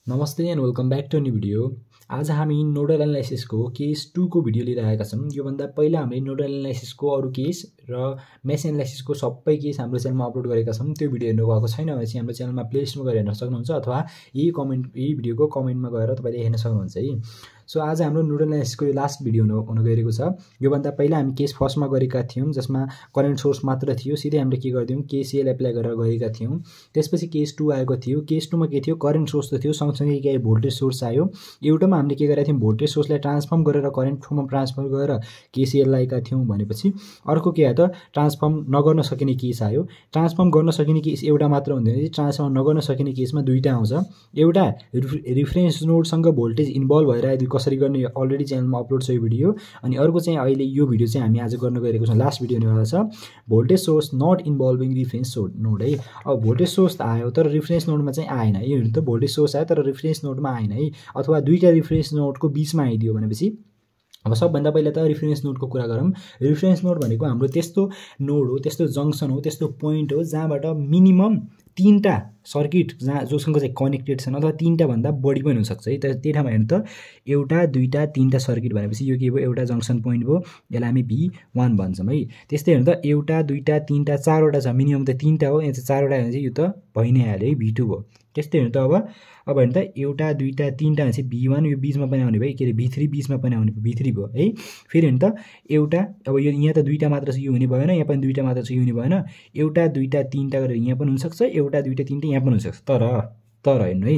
नमस्ते and welcome back to new video. आज हामी नोडल एनालाइसिसको केस 2 को भिडियो लिएर आएका छौँ। योभन्दा पहिला हामीले नोडल एनालाइसिसको अरू केस र मेस एनालाइसिसको सबै केस हाम्रो च्यानलमा अपलोड गरेका छौँ। त्यो भिडियो हेर्नु भएको छैन भने चाहिँ हाम्रो च्यानलमा प्लेलिस्टमा गएर हेर्न सक्नुहुन्छ अथवा यही भिडियोको कमेन्टमा गएर तपाईले हेर्न सक्नुहुन्छ है। सो आज हाम्रो नोडल एनालाइसिसको लास्ट भिडियो हुन गइरहेको छ। योभन्दा पहिला हामी केस फर्स्टमा गरेका थियौँ जसमा करेन्ट सोर्स मात्र थियो। सिधै हामीले के गर्दियौँ केसीएल एप्लाई गरेर गरेका थियौँ। त्यसपछि केस 2 आएको थियो। केस 2 मा के थियो, करेन्ट सोर्स त थियो, सँगसँगै के भोल्टेज सोर्स आयो। एउटामा हामीले के गरेका थियौँ, भोल्टेज सोर्सलाई ट्रान्सफर्म गरेर करेन्ट फर्ममा ट्रान्सफर गरेर केसीएल लगाएका थियौँ। भनेपछि अर्को के आयो त, ट्रान्सफर्म नगर्न सकिने केस आयो। ट्रान्सफर्म गर्न सकिने केस एउटा मात्र हुँदैन, ट्रान्सफर्म नगर्न सकिने केसमा दुईटा आउँछ। एउटा रिफरेन्स नोडसँग भोल्टेज इन्भल्भ भएर कसरी गर्ने अलरेडी च्यानलमा अपलोड छ यो भिडियो। अनि अर्को चाहिँ अहिले यो भिडियो चाहिँ हामी आज गर्न गइरहेको छौँ, लास्ट भिडियो हुनेवाला छ, voltage source not involving reference node है। अब भोल्टेज सोर्स त आयो तर रिफरेन्स नोडमा चाहिँ आएन। यो त भोल्टेज सोर्स आयो तर रिफरेन्स नोडमा आएन है, अथवा दुईटा रिफरेन्स नोडको बिचमा आइदियो भनेपछि अब सबभन्दा पहिला त रिफरेन्स नोडको कुरा गरौँ। रिफरेन्स नोड भनेको हाम्रो त्यस्तो नोड हो, त्यस्तो जङ्सन हो, त्यस्तो पोइन्ट हो जहाँबाट मिनिमम 3टा सर्किट जोसँग चाहिँ कनेक्टेड छन् अथवा 3टा भन्दा बढी पनि हुनसक्छ है। त्यही ठाउँमा हेर्नु त, एउटा दुईटा 3टा सर्किट भनेपछि यो के भयो, एउटा जङ्सन पोइन्ट भयो, यसलाई हामी V1 भन्छौँ है। त्यस्तै हेर्नु त, एउटा दुईटा 3टा 4वटा छ, मिनिमम त 3टा हो, यहाँ चाहिँ 4वटा भने चाहिँ यो त भइ नै हाल्यो है, V2 भयो। त्यस्तै हेर्नु त अब हेर्नु त, एउटा दुईटा 3टा भने चाहिँ V1, यो बिचमा पनि आउने भयो, के अरे V3 बिचमा पनि आउने भयो, V3 भयो है। फेरि हेर्नु त, एउटा अब यो यहाँ त दुईटा मात्र छ, यो हुने भएन, यहाँ पनि दुईटा मात्र छ, यो हुने भएन। एउटा दुईटा 3टा गरेर यहाँ पनि हुनसक्छ, एउटा दुईटा 3टा यहाँ पनि हुनसक्छ। तर हेर्नु है,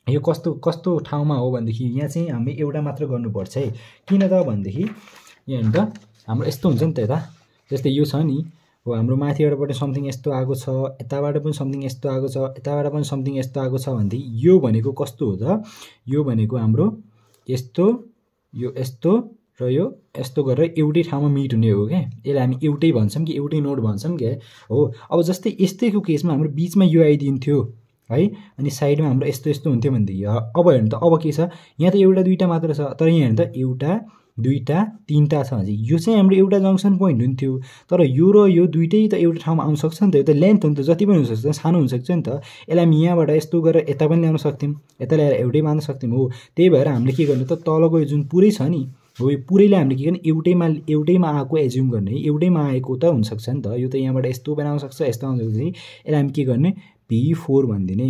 यो कस्तो ठाउँमा हो भनेदेखि यहाँ चाहिँ हामीले एउटा मात्र गर्नुपर्छ है। किन त भनेदेखि यहाँ हेर्नु त, हाम्रो यस्तो हुन्छ नि त, यता जस्तै यो छ नि, हो हाम्रो माथिबाट पनि समथिङ यस्तो आएको छ, यताबाट पनि समथिङ यस्तो आएको छ, यताबाट पनि समथिङ यस्तो आएको छ भनेदेखि यो भनेको कस्तो हो त, यो भनेको हाम्रो यस्तो, यो यस्तो र यो यस्तो गरेर एउटै ठाउँमा मिट हुने हो क्या। यसलाई हामी एउटै भन्छौँ कि एउटै नोड भन्छौँ क्या हो। अब जस्तै यस्तैको केसमा हाम्रो बिचमा यो आइदिन्थ्यो है, अनि साइडमा हाम्रो यस्तो यस्तो हुन्थ्यो भनेदेखि अब हेर्नु त, अब के छ, यहाँ त एउटा दुईटा मात्र छ, तर यहाँ हेर्नु त एउटा दुईटा 3टा छ भने यो चाहिँ हाम्रो एउटा जङ्सन पोइन्ट हुन्थ्यो। तर यो र यो दुइटै त एउटा ठाउँमा आउन सक्छ नि त, यो त लेन्थ हो नि त, जति पनि हुनसक्छ, सानो हुनसक्छ नि त। यसलाई हामी यहाँबाट यस्तो गरेर यता पनि ल्याउन सक्थ्यौँ, यता ल्याएर एउटै मान्न सक्थ्यौँ हो। त्यही भएर हामीले के गर्नु त, तलको यो जुन पुरै छ नि हो, यो पुरैलाई हामीले के गर्ने, एउटैमा आएको एज्युम गर्ने है। एउटैमा आएको त हुनसक्छ नि त, यो त यहाँबाट यस्तो पनि आउन सक्छ, यस्तो आउन सक्छ। यसलाई हामी के गर्ने, V4 भनिदिने,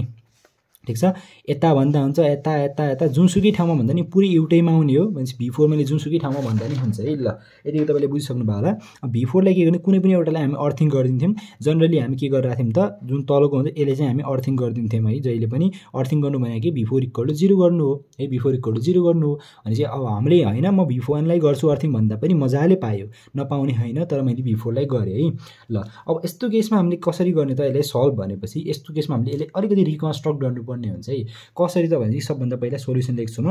ठिक छ। यता भन्दा हुन्छ, यता यता यता जुनसुकै ठाउँमा भन्दा नि पुरै एउटैमा आउने हो भनेपछि V4 मैले जुनसुकै ठाउँमा भन्दा नि हुन्छ है। ल, यति तपाईँले बुझिसक्नु भयो होला। V4 लाई के गर्ने, कुनै पनि एउटालाई हामी अर्थिङ गरिदिन्थ्यौँ। जनरली हामी के गरिरहेको थियौँ त, जुन तलको हुन्छ यसले चाहिँ हामी अर्थिङ गरिदिन्थ्यौँ है। जहिले पनि अर्थिङ गर्नु भने कि V4 = 0 गर्नु हो है, V4 = 0 गर्नु हो भने चाहिँ अब हामीले होइन म V1 लाई गर्छु अर्थिङ भन्दा पनि मजाले पायो, नपाउने होइन, तर मैले V4 लाई गरेँ है। ल, अब यस्तो केसमा हामीले कसरी गर्ने त, यसलाई सल्भ भनेपछि यस्तो केसमा हामीले यसले अलिकति रिकन्स्ट्रक्ट गर्नुपर्ने हुन्छ है। कसरी त भनेपछि सबभन्दा पहिला सोल्युसन लेख्छु म।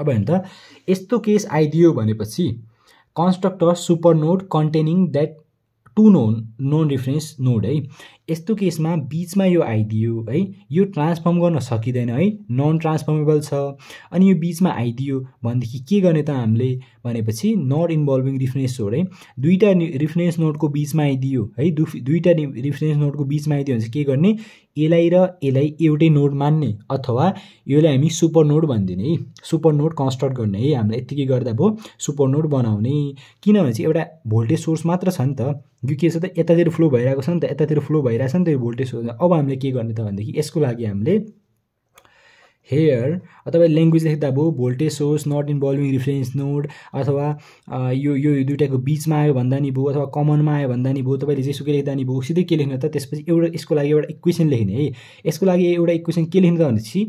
अब हेर्नु त, यस्तो केस आइदियो भनेपछि construct a super node containing that 2 known reference node है। यस्तो केसमा बिचमा यो आइदियो है, यो ट्रान्सफर्म गर्न सकिँदैन है, नन ट्रान्सफर्मेबल छ। अनि यो बिचमा आइदियो भनेदेखि के गर्ने त हामीले भनेपछि नट इन्भल्भिङ रिफरेन्स नोड है। दुईटा रिफरेन्स नोडको बिचमा आइदियो है, दुईटा रिफरेन्स नोडको बिचमा आइदियो भने चाहिँ के गर्ने, यसलाई र यसलाई एउटै नोड मान्ने अथवा यसलाई हामी सुपर नोड भनिदिने है। सुपर नोड कन्स्ट्रक्ट गर्ने है, हामीले यतिकै गर्दा भयो सुपर नोड बनाउने। किनभने चाहिँ एउटा भोल्टेज सोर्स मात्र छ नि त, यो के छ त, यतातिर फ्लो भइरहेको छ नि त, यतातिर फ्लो भइरहेछ नि त यो भोल्टेज सोर्स। अब हामीले के गर्ने त भनेदेखि यसको लागि हामीले हेयर अथवा ल्याङ्ग्वेज लेख्दा भयो voltage source not involving reference node, अथवा यो दुईटाको बिचमा आयो भन्दा नि भयो, अथवा कमनमा आयो भन्दा नि भयो, तपाईँले जेसुकै लेख्दा नि भयो। सिधै के लेख्नु त, त्यसपछि यसको लागि एउटा इक्वेसन लेख्ने है। यसको लागि एउटा इक्वेसन के लेख्नु त भनेपछि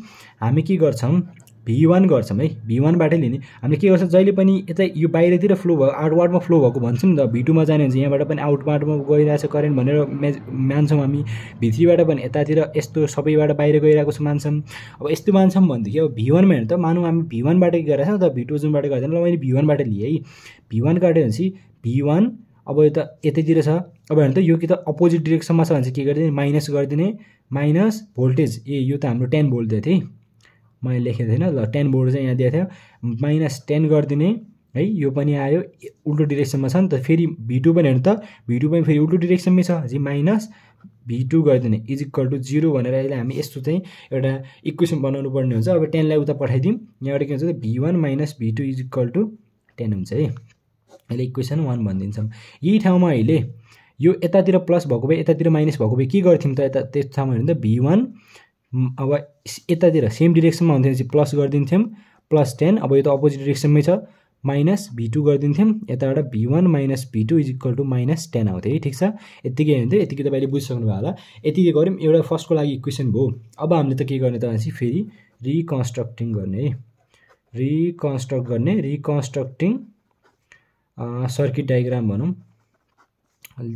हामी के गर्छौँ, V1 गर्छौँ है, V1बाटै लिने। हामीले के गर्छौँ, जहिले पनि यता यो बाहिरतिर फ्लो भयो, आउटवार्डमा फ्लो भएको भन्छौँ नि त, V2 मा जाने हुन्छ, यहाँबाट पनि आउटवार्डमा गइरहेछ करेन्ट भनेर मान्छौँ हामी। V3बाट पनि यतातिर यस्तो सबैबाट बाहिर गइरहेको छ मान्छौँ। अब यस्तो मान्छौँ भनेदेखि अब V1 मा हेर्नु त, मानौँ हामी V1बाटै गइरहेछ नि त, V2 जुनबाट गर्दैन, ल मैले V1बाट लिएँ है। V1 काट्यो भनेपछि V1 अब यो त यतैतिर छ। अब हेर्नु त, यो कि त अपोजिट डिरेक्सनमा छ भने चाहिँ के गरिदिने, माइनस गरिदिने, माइनस भोल्टेज, यो त हाम्रो 10 भोल्ट दिएको थियो है, मैले लेखेको थिएन। ल, 10 भोल्ट चाहिँ यहाँ दिएको थियो, -10 गरिदिने है, यो पनि आयो उल्टो डिरेक्सनमा छ नि त। फेरि v2 पनि हेर्नु त, v2 पनि फेरि उल्टो डिरेक्सनमै छ, जी माइनस v2 गरिदिने इज इक्वल टु 0 भनेर अहिले हामी यस्तो चाहिँ एउटा इक्वेसन बनाउनु पर्ने हुन्छ। अब 10 लाई उता पठाइदिउँ, यहाँबाट के हुन्छ v1 minus v2 is equal to 10 हुन्छ है। अहिले इक्वेसन 1 भनिदिन्छौँ। यही ठाउँमा अहिले यो यतातिर प्लस भएको भए यतातिर माइनस भएको भए के गर्थ्यौँ त, यता त्यस ठाउँमा हेर्नु त v1 अब यतातिर सेम डिरेक्सनमा हुन्थ्यो चाहिँ प्लस गरिदिन्थ्यौँ प्लस 10, अब यो त अपोजिट डिरेक्सनमै छ, माइनस v2 गरिदिन्थ्यौँ, यताबाट v1 minus v2 is equal to minus 10 आउँथ्यो है। ठिक छ, यत्तिकै हुन्थ्यो, यत्तिकै तपाईँले बुझिसक्नु भयो होला। यतिकै गऱ्यौँ, एउटा फर्स्टको लागि इक्वेसन भयो। अब हामीले त के गर्ने त भनेपछि फेरि रिकन्स्ट्रक्टिङ गर्ने है, रिकन्स्ट्रक्टिङ सर्किट डायग्राम भनौँ,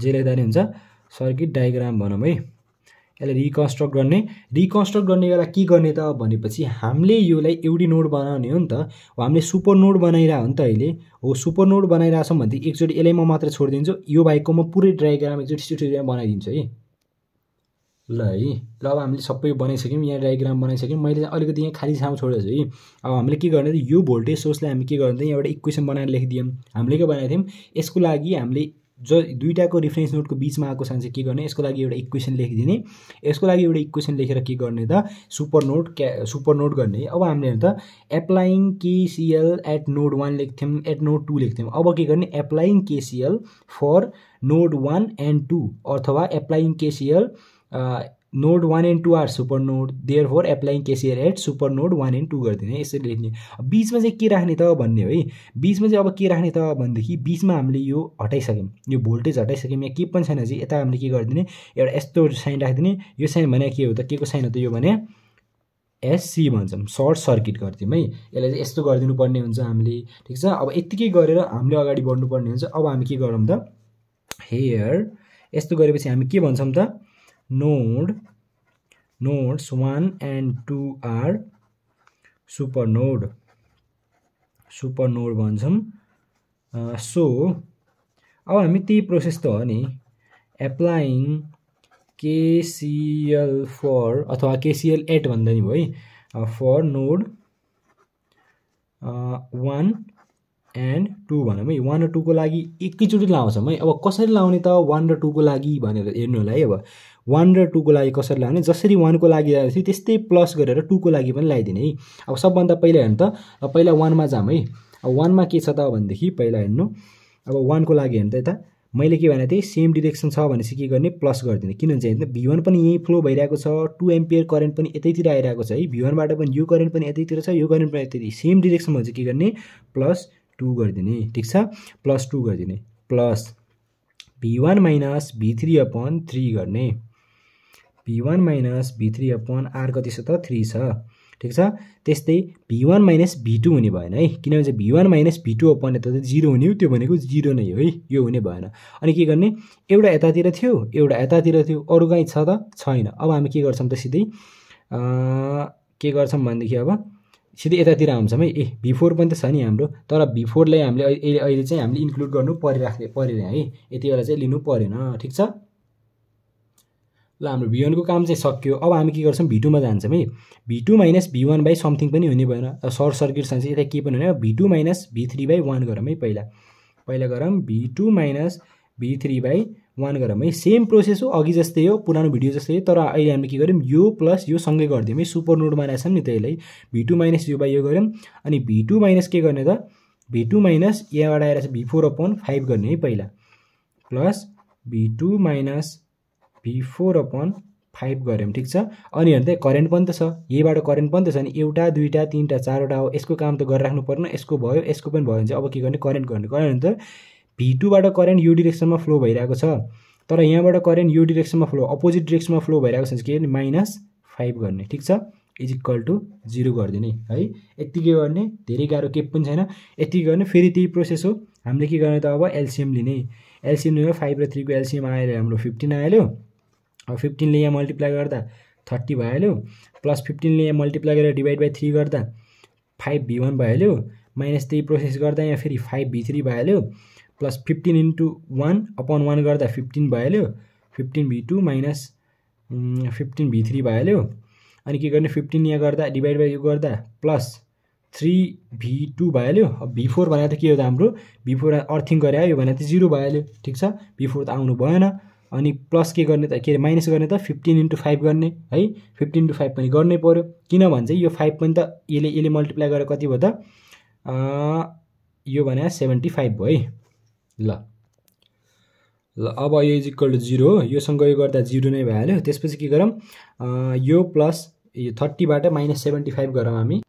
जे लेख्दा नि हुन्छ, सर्किट डायग्राम भनौँ है। यसलाई रिकन्स्ट्रक्ट गर्ने बेला के गर्ने त भनेपछि हामीले योलाई एउटै नोड बनाउने हो नि त, हामीले सुपर नोड बनाइरहेको हो नि त अहिले। हो सुपर नोड बनाइरहेछौँ भने एकचोटि यसलाई म मात्र छोडिदिन्छु, यो बाहेकको म पुरै डायग्राम एकचोटि स्टुडियोमा बनाइदिन्छु है। ल है, ल अब हामीले सबै बनाइसक्यौँ, यहाँ डायग्राम बनाइसक्यौँ। मैले अलिकति यहाँ खाली ठाउँ छोडेको छु है। अब हामीले के गर्ने त, यो भोल्टेज सोर्सलाई हामी के गर्ने त, यहाँबाट इक्वेसन बनाएर लेखिदियौँ। हामीले के बनाएको थियौँ, यसको लागि हामीले जो दुईटाको रिफरेन्स नोडको बिचमा आएको छ भने चाहिँ के गर्ने, यसको लागि एउटा इक्वेसन लेखिदिने। यसको लागि एउटा इक्वेसन लेखेर के गर्ने त, सुपर नोड गर्ने। अब हामीले हेर्नु त, एप्लाइङ केसिएल एट नोड 1 लेख्थ्यौँ, एट नोड 2 लेख्थ्यौँ। अब के गर्ने, applying KCL for node 1 and 2, अथवा applying KCL node 1 and 2 are super node, therefore applying KCL at super node 1 and 2 गरिदिने, यसरी लेख्ने। बिचमा चाहिँ के राख्ने त भन्ने हो है, बिचमा चाहिँ अब के राख्ने त भनेदेखि बिचमा हामीले यो हटाइसक्यौँ, यो भोल्टेज हटाइसक्यौँ, यहाँ के पनि छैन चाहिँ यता हामीले के गरिदिने, एउटा यस्तो साइन राखिदिने। यो साइन भने के हो त, के को साइन हो त, यो भने एससी भन्छौँ, सर्ट सर्किट गरिदिउँ है। यसलाई चाहिँ यस्तो गरिदिनु पर्ने हुन्छ हामीले। ठिक छ, अब यत्तिकै गरेर हामीले अगाडि बढ्नुपर्ने हुन्छ। अब हामी के गरौँ त, हेयर यस्तो गरेपछि हामी के भन्छौँ त, nodes 1 and 2 are super node भन्छौँ। सो अब हामी त्यही प्रोसेस त हो नि, एप्लाइङ केसिएल फर, अथवा केसिएल एट भन्दा नि भयो है, फर नोड 1 एन्ड 2 भनौँ है। 1 र 2 को लागि एकैचोटि लाउँछौँ है। अब कसरी लाउने त 1 र 2 को लागि भनेर हेर्नु होला है। अब 1 र 2 को लागि कसरी लाउने, जसरी 1 को लागि लगाएको थियो त्यस्तै प्लस गरेर 2 को लागि पनि लगाइदिने है। अब सबभन्दा पहिला हेर्नु त, अब पहिला 1 मा जाऊँ है। अब 1 मा के छ त भनेदेखि पहिला हेर्नु, अब 1 को लागि हेर्नु त, यता मैले के भनेको थिएँ, सेम डिरेक्सन छ भनेपछि के गर्ने, प्लस गरिदिने। किनभने चाहिँ v1 पनि यही फ्लो भइरहेको छ, 2 एम्पियर करेन्ट पनि यतैतिर आइरहेको छ है। v1 बाट पनि यो करेन्ट पनि यतैतिर छ, यो करेन्ट पनि यतैतिर, सेम डिरेक्सनमा चाहिँ के गर्ने, प्लस 2 गरिदिने। ठिक छ, प्लस 2 गरिदिने, plus v1 minus v3 upon 3 गर्ने, v1 minus v3 upon r कति छ त, 3 छ। ठिक छ, त्यस्तै v1 माइनस v2 हुने भएन है, किनभने चाहिँ v1 माइनस v2 अपन यता त 0 हुने हो, त्यो भनेको 0 नै हो है, यो हुने भएन। अनि के गर्ने, एउटा यतातिर थियो, एउटा यतातिर थियो, अरू कहीँ छ त छैन। अब हामी के गर्छौँ त, सिधै के गर्छौँ भनेदेखि अब सिधै यतातिर आउँछौँ है। v4 पनि त छ नि हाम्रो, तर v4 लाई हामीले अहिले चाहिँ हामीले इन्क्लुड गर्नु परेन है, यति बेला चाहिँ लिनु परेन। ठिक छ, ल हाम्रो v1 को काम चाहिँ सक्यो। अब हामी के गर्छौँ, v2 मा जान्छौँ है। v2 minus v1 by something पनि हुने भएन, सर्ट सर्किट छ यता के पनि हुने, v2 माइनस v3 बाई 1 गरौँ है। पहिला गरौँ v2 माइनस v3 बाई 1 गरौँ है। सेम प्रोसेस हो, अघि जस्तै हो, पुरानो भिडियो जस्तै हो, तर अहिले हामीले के गर्यौँ, यो प्लस यो सँगै गरिदिउँ है। सुपर नोड बनाएछौँ नि त यसलाई, v2 माइनस यो बाई यो गऱ्यौँ। अनि v2 माइनस के गर्ने त, v2 माइनस यहाँबाट आएर चाहिँ v4 अपन 5 गर्ने है पहिला, plus v2 minus v4 upon 5 गऱ्यौँ। ठिक छ, अनि हेर्दै करेन्ट पनि त छ, यहीबाट करेन्ट पनि त छ नि, एउटा दुईवटा तिनवटा चारवटा हो, यसको काम त गरिराख्नु पर्ने, यसको भयो यसको पनि भयो भने चाहिँ अब के गर्ने, करेन्ट गर्ने। करेन्ट त v2 बाट करेन्ट यो डिरेक्सनमा फ्लो भइरहेको छ, तर यहाँबाट करेन्ट यो डिरेक्सनमा फ्लो, अपोजिट डिरेक्सनमा फ्लो भइरहेको छ के गर्ने, माइनस 5 गर्ने। ठिक छ, इज इक्वल टु 0 गरिदिने है। यत्तिकै गर्ने, धेरै गाह्रो के पनि छैन, यत्तिकै गर्ने। फेरि त्यही प्रोसेस हो, हामीले के गर्ने त, अब एलसिएम लिने। एलसिएम लिनु, 5 र 3 को एलसिएम आएर हाम्रो 15 आइहाल्यो। अब 15 ले यहाँ मल्टिप्लाई गर्दा 30 भइहाल्यो, प्लस 15 ले यहाँ मल्टिप्लाई गरेर डिभाइड बाई 3 गर्दा 5 v1 भइहाल्यो, माइनस त्यही प्रोसेस गर्दा यहाँ फेरि 5 v3 भइहाल्यो, प्लस 15 इन्टु 1 अपन 1 गर्दा 15 भइहाल्यो, 15 v2 माइनस 15 v3 भइहाल्यो। अनि के गर्ने, 15 यहाँ गर्दा डिभाइड बाई यो गर्दा प्लस 3v2 भइहाल्यो। अब v4 भने त के हो त हाम्रो v4 अर्थिङ गरे यो भने त 0 भइहाल्यो। ठिक छ, v4 त आउनु भएन। अनि प्लस के गर्ने त के अरे माइनस गर्ने त 15 × 5 गर्ने है। 15 × 5 पनि गर्नै पर्यो, किनभने चाहिँ यो 5 पनि त यसले मल्टिप्लाई गरेर कति भयो त यो भने 75 भयो है। ल अब यो इज इक्वल टु 0 हो, योसँग यो गर्दा 0 नै भइहाल्यो। त्यसपछि के गरौँ यो प्लस यो 30 बाट -75 गरौँ हामी।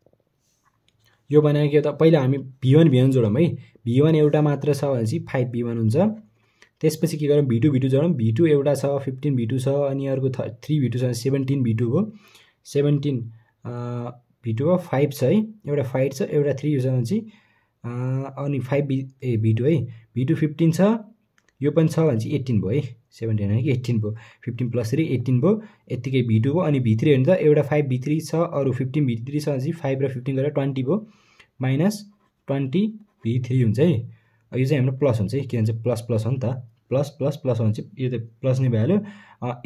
यो बनायो के त पहिला हामी v1 जोडौँ है। v1 एउटा मात्र छ भनेपछि 5v1 हुन्छ। त्यसपछि के गरौँ v2 जोडौँ। v2 एउटा छ 15 v2 छ, अनि अर्को 3 v2 छ 17 v2 हो। 17 v2 हो 5 छ है, एउटा 5 छ एउटा 3 छ भनेपछि अनि 5 v2 है। v2 15 छ, यो पनि छ भनेपछि 18 भयो है। 17 है कि 18 भयो, 15 + 3 18 भयो। यतिकै v2 भयो। अनि v3 हेर्नु त एउटा 5 v3 छ, अरु 15 v3 छ भनेपछि 5 र 15 गरेर 20 भयो, -20 v3 हुन्छ है। यो चाहिँ हाम्रो प्लस हुन्छ है, के भन्छ प्लस प्लस हो नि त, प्लस प्लस प्लस हुन्छ, यो त प्लस नै भइहाल्यो।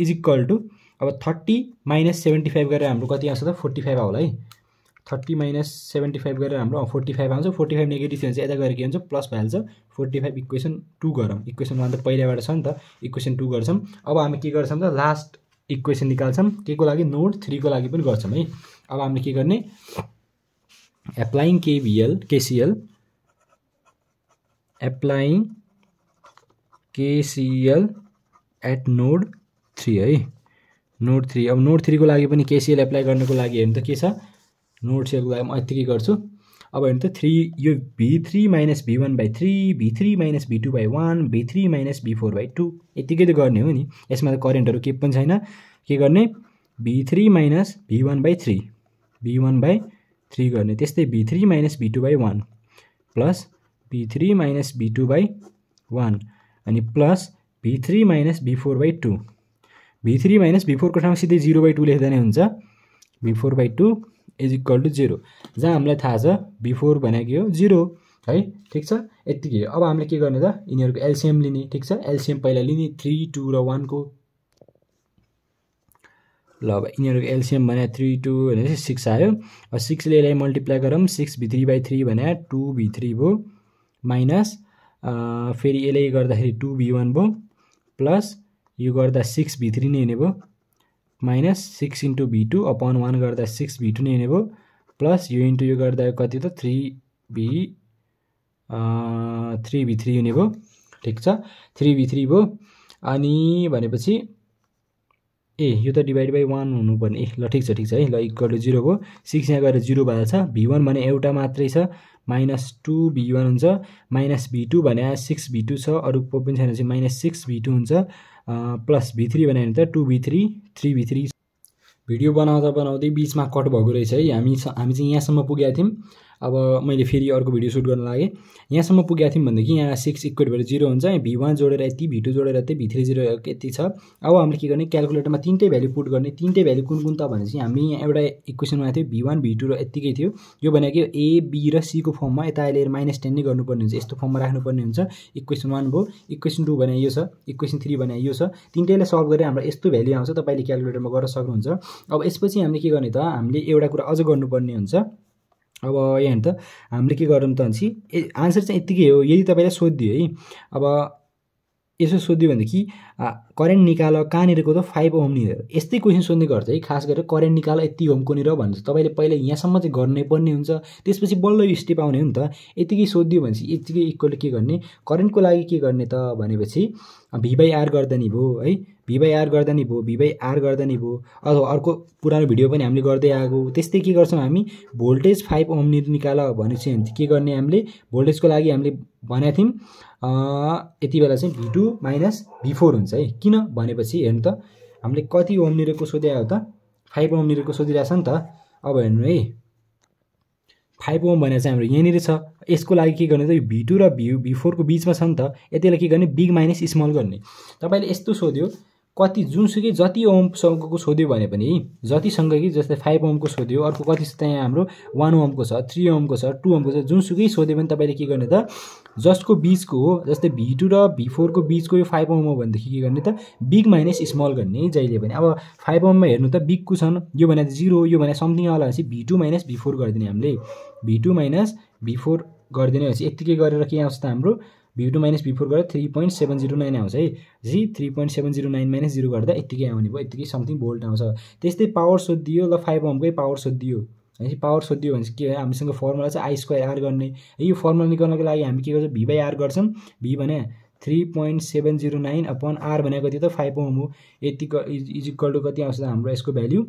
इज इक्वल टु अब 30 - 75 गरेर हाम्रो कति आउँछ त 45 आउला है। 30 - 75 गरेर हाम्रो 45 आउँछ। 45 नेगेटिभ छ भने चाहिँ यता गएर के हुन्छ प्लस भइहाल्छ। 45 इक्वेसन 2 गरौँ। इक्वेसन 1 त पहिलाबाट छ नि त, इक्वेसन 2 गर्छौँ। अब हामी के गर्छौँ त लास्ट इक्वेसन निकाल्छौँ, के को लागि नोड 3 को लागि पनि गर्छौँ है। अब हामीले के गर्ने एप्लाइङ KCL एट नोड 3 है। नोड 3 अब नोड 3 को लागि पनि KCL एप्लाई गर्नको लागि हेर्नु त के छ नोड 3 को लागि म यतिकै गर्छु। अब हेर्नु त 3 यो v3 - v1/3 v3 - v2/1 v3 - v4/2 यतिकै त गर्ने हो नि। यसमा त करेन्टहरु के पनि छैन। के गर्ने v3 - v1/3 v1/3 गर्ने, त्यस्तै v3 - v2/1 plus v3 - v2/1 अनि plus v3 - v4/2। v3 - v4 को ठाउँमा सिधै 0/2 लेख्दा नै हुन्छ। v4/2 इज इक्वल टु 0, जहाँ हामीलाई थाहा छ v4 भनेको हो 0 है। ठीक छ, यतिकै हो। अब हामीले के गर्ने त यिनीहरुको एलसीएम लिने। ठीक छ, एलसीएम पहिला लिने 3 2 र 1 को। ल अब यिनीहरुको एलसीएम भने 3 2 भनेपछि 6 आयो। अब 6 ले यसलाई मल्टिप्लाई गरौँ, 6 v3/3 भने 2 v3 भयो, माइनस फेरि यसले गर्दाखेरि 2 v1 भयो, प्लस यो गर्दा 6 v3 नै हुने भयो, माइनस 6 × v2 अपॉन 1 गर्दा 6 v2 नै हुने भयो, प्लस यो इन्टु यो गर्दा कति त 3 v3 हुने भयो। ठीक छ, 3 v3 भयो। अनि भनेपछि यो त डिभाइड बाइ 1 हुनुपर्ने। ल ठिक छ है। ल इक्वल टु 0 भयो। 6 यहाँ गएर 0 भइहाल्छ। v1 भने एउटा मात्रै छ, -2 v1 हुन्छ, माइनस v2 भने 6 v2 छ, अरु पनि छैन चाहिँ -6 v2 हुन्छ, प्लस v3 भने त 2 v3 3 v3। भिडियो बनाउँदै बीचमा कट भएको रहेछ है। हामी चाहिँ यहाँसम्म पुगेका थियौँ। अब मैले फेरि अर्को भिडियो सुट गर्न लागे। यहाँसम्म पुगेका थियौँ भनेदेखि यहाँ 6 इक्वल भएर 0 हुन्छ। v1 जोडेर यति, v2 जोडेर यति, v3 जोडेर यति छ। अब हामीले के गर्ने क्याल्कुलेटरमा तीनटै भ्यालु पुट गर्ने। तीनटै भ्यालु कुन त भनेपछि हामी यहाँ एउटा इक्वेसन बनाएको थियो v1 v2 र यतिकै थियो। यो भनेको a b र c को फर्ममा यता अहिले -10 नै गर्नुपर्ने हुन्छ, यस्तो फर्ममा राख्नुपर्ने हुन्छ। इक्वेसन 1 भयो, इक्वेसन 2 भने यो छ, इक्वेसन 3 भने यो छ। तीनटैलाई सल्भ गरेर हाम्रो यस्तो भ्यालु आउँछ, तपाईले क्याल्कुलेटरमा गर्न सक्नुहुन्छ। अब यसपछि हामीले के गर्ने त हामीले एउटा कुरा अझ गर्नुपर्ने हुन्छ। अब यहाँ हेर्नु त हामीले के गरौँ त भनेपछि आन्सर चाहिँ यतिकै हो। यदि तपाईलाई सोधिदियो है, अब यसो सोधियो भनेदेखि करेन्ट निकाल कहाँनिरको त 5 ओम निर, यस्तै क्वेसन सोध्ने गर्छ है। खास गरेर करेन्ट निकाल यति ओमको निर भन्छ, तपाईले पहिला यहाँसम्म चाहिँ गर्नै पर्ने हुन्छ। त्यसपछि बल्ल यो स्टेप आउने हो नि त। यतिकै सोधियो भनेपछि यतिकै इक्वल के गर्ने करेन्टको लागि के गर्ने त भनेपछि v/r गर्दा नि भयो है, v/r गर्दा नि भयो, v/r गर्दा नि भयो। अथवा अर्को पुरानो भिडियो पनि हामीले गर्दै आएको। त्यस्तै के गर्छौँ हामी भोल्टेज 5 ओम निकाल भनेपछि के गर्ने हामीले भोल्टेजको लागि हामीले भनेको थियौँ यति बेला चाहिँ v2 - v4 हुन्छ है। किन भनेपछि हेर्नु त हामीले कति ओम निरको सोधेको हो त 5 ओम निरको सोधिरहेछ नि त। अब हेर्नु है 5 ओम भने चाहिँ हाम्रो यहाँनिर छ। यसको लागि के गर्ने त यो v2 र v4 को बीचमा छ नि त। यतिलाई के गर्ने बिग माइनस स्मल गर्ने। तपाईले यस्तो सोध्यो कति जुनसुकै जति ओमसँगको सोध्यो भने पनि जतिसँग कि जस्तै 5 ओमको सोध्यो, अर्को कति छ त यहाँ हाम्रो 1 ओमको छ, 3 ओमको छ, 2 ओमको छ, जुनसुकै सोध्यो भने तपाईँले के गर्ने त जसको बीचको हो, जस्तै V2 र V4 को बीचको यो 5 ओम हो भनेदेखि के गर्ने त बिग माइनस स्मल गर्ने जहिले पनि। अब 5 ओममा हेर्नु त बिगको छन्, यो भने 0 हो, यो भने समथिङ आला भनेपछि V2 माइनस V4 गरिदिने हामीले, V2 माइनस V4 गरिदिने भनेपछि यतिकै गरेर के आउँछ त हाम्रो V2 माइनस V4 गरेर 3.709 आउँछ है जी। 3.709 माइनस 0 गर्दा यतिकै आउने भयो, यतिकै समथिङ भोल्ट आउँछ। त्यस्तै पावर सोधियो ल 5 ओमकै पावर सोधियो है, पावर सोधियो भने के हो हामीसँग फर्मुला चाहिँ I2R गर्ने है। यो फर्मुला निकाल्नको लागि हामी के गर्छौँ V/R गर्छौँ। V भने 3.709 अपॉन R भनेको कति त 5 ओम हो, यतिको इज इक्वल टु कति आउँछ त हाम्रो यसको भ्याल्यु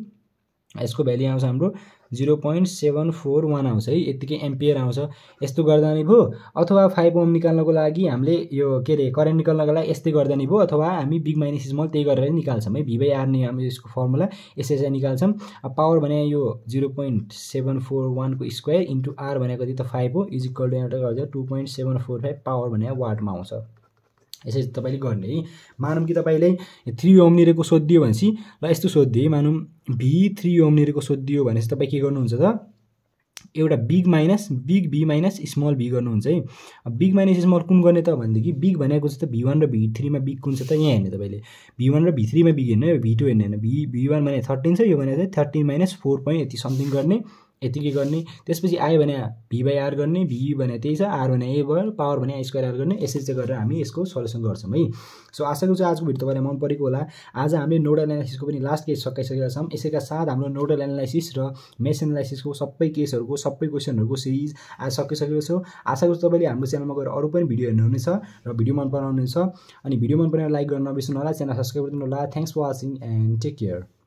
आउँछ हाम्रो 0.741 आउँछ है, यतिकै एम्पियर आउँछ। यस्तो गर्दा नि भयो, अथवा 5 ओम निकाल्नको लागि हामीले यो के अरे करेन्ट निकाल्नको लागि यस्तै गर्दा नि भयो, अथवा हामी बिग माइनस स्मल त्यही गरेर निकाल्छौँ है। V/R नि हामी यसको फर्मुला यसरी चाहिँ निकाल्छौँ। अब पावर भने यो 0.741 को स्क्वायर इन्टु R भनेको कति त 5 हो, इज इक्वल टु एउटा गर्दा 2.745 पावर भने वाटमा आउँछ। यसरी तपाईँले गर्ने है। मानौँ कि तपाईँले 3 ओम निरेको सोधियो भनेपछि ल यस्तो सोधिदिए, मानौँ V3 ओम निरेको सोधियो भनेपछि तपाईँ के गर्नुहुन्छ त एउटा big B minus small B गर्नुहुन्छ है। अब बिग माइनस स्मल कुन गर्ने त भनेदेखि बिग भनेको चाहिँ त V1 र V3 मा बिग कुन छ त यहाँ हेर्ने तपाईँले, V1 र V3 मा बिग हेर्ने, V2 हेर्ने हैन। V1 भने 13 छ, यो भने चाहिँ 13 माइनस 4 point यति समथिङ गर्ने, यतिकै गर्ने। त्यसपछि I भने V/R गर्ने, V भने त्यही छ, R भने A भयो, पावर भने I2R गर्ने। यसरी चाहिँ गरेर हामी यसको सल्युसन गर्छौँ है। सो आशा गर्छु आजको भिडियो तपाईँलाई मन परेको होला। आज हामीले नोडल एनालाइसिसको पनि लास्ट केस सकाइसकेका छौँ। यसैका साथ हाम्रो नोडल एनालाइसिस र मेश एनालाइसिसको सबै केसहरूको सबै क्वेसनहरूको सिरिज आज सकिसकेको छ। आशा गर्छु तपाईँले हाम्रो च्यानलमा गएर अरू पनि भिडियो हेर्नुहुनेछ र भिडियो मन पराउनुहुनेछ। अनि भिडियो मन परेमा लाइक गर्न नबिर्सनु होला, च्यानल सब्स्क्राइब गरिदिनु होला। Thanks for watching and take care.